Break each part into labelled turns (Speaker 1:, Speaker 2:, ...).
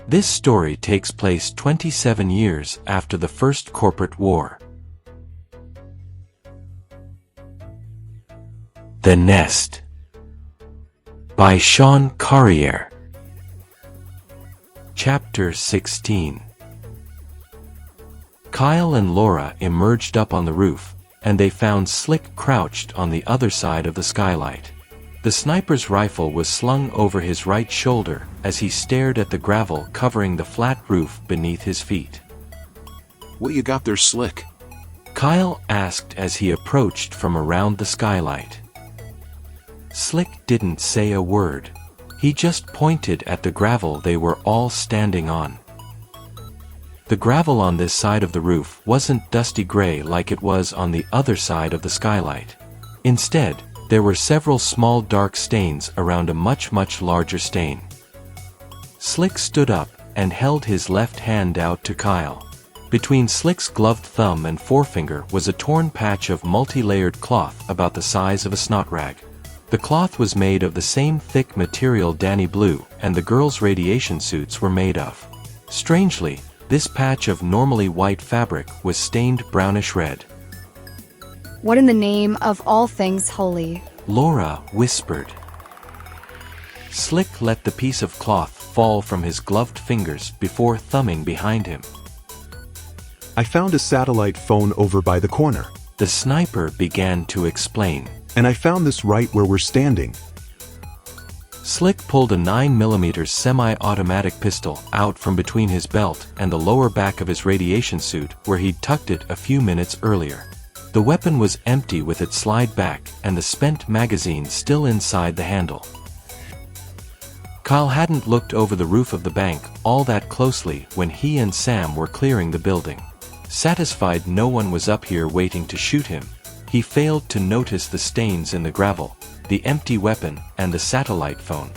Speaker 1: This story takes place 27 years after the First Corporate War. The Nest by Sean Carrière. Chapter 16. Kyle and Laura emerged up on the roof, and they found Slick crouched on the other side of the skylight. The sniper's rifle was slung over his right shoulder as he stared at the gravel covering the flat roof beneath his feet.
Speaker 2: "What you got there, Slick?"
Speaker 1: Kyle asked as he approached from around the skylight. Slick didn't say a word. He just pointed at the gravel they were all standing on. The gravel on this side of the roof wasn't dusty gray like it was on the other side of the skylight. Instead, there were several small dark stains around a much larger stain. Slick stood up and held his left hand out to Kyle. Between Slick's gloved thumb and forefinger was a torn patch of multi-layered cloth about the size of a snot rag. The cloth was made of the same thick material Danny Blue and the girls' radiation suits were made of. Strangely, this patch of normally white fabric was stained brownish red.
Speaker 3: "What in the name of all things holy?"
Speaker 1: Laura whispered. Slick let the piece of cloth fall from his gloved fingers before thumbing behind him.
Speaker 4: "I found a satellite phone over by the corner.
Speaker 1: The sniper began to explain.
Speaker 4: And I found this right where we're standing."
Speaker 1: Slick pulled a 9mm semi-automatic pistol out from between his belt and the lower back of his radiation suit where he'd tucked it a few minutes earlier. The weapon was empty with its slide back and the spent magazine still inside the handle. Kyle hadn't looked over the roof of the bank all that closely when he and Sam were clearing the building. Satisfied no one was up here waiting to shoot him, he failed to notice the stains in the gravel, the empty weapon, and the satellite phone.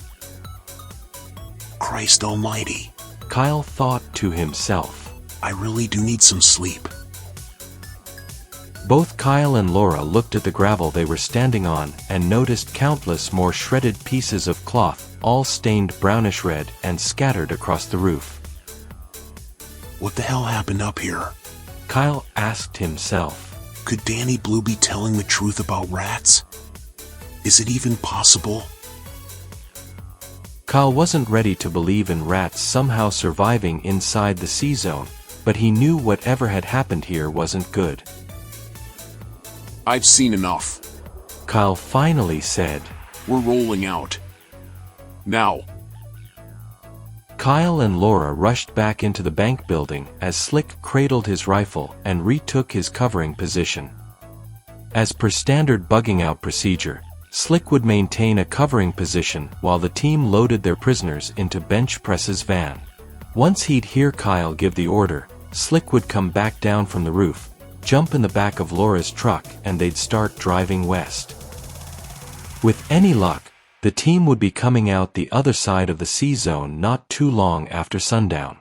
Speaker 2: "Christ almighty,"
Speaker 1: Kyle thought to himself.
Speaker 2: "I really do need some sleep."
Speaker 1: Both Kyle and Laura looked at the gravel they were standing on and noticed countless more shredded pieces of cloth, all stained brownish red and scattered across the roof.
Speaker 2: "What the hell happened up here?"
Speaker 1: Kyle asked himself.
Speaker 2: Could Danny Blue be telling the truth about rats? Is it even possible?
Speaker 1: Kyle wasn't ready to believe in rats somehow surviving inside the C-zone, but he knew whatever had happened here wasn't good.
Speaker 2: "I've seen enough,"
Speaker 1: Kyle finally said.
Speaker 2: "We're rolling out. Now."
Speaker 1: Kyle and Laura rushed back into the bank building as Slick cradled his rifle and retook his covering position. As per standard bugging out procedure, Slick would maintain a covering position while the team loaded their prisoners into Bench Press's van. Once he'd hear Kyle give the order, Slick would come back down from the roof, jump in the back of Laura's truck, and they'd start driving west. With any luck, the team would be coming out the other side of the C-zone not too long after sundown.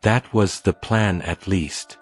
Speaker 1: That was the plan at least.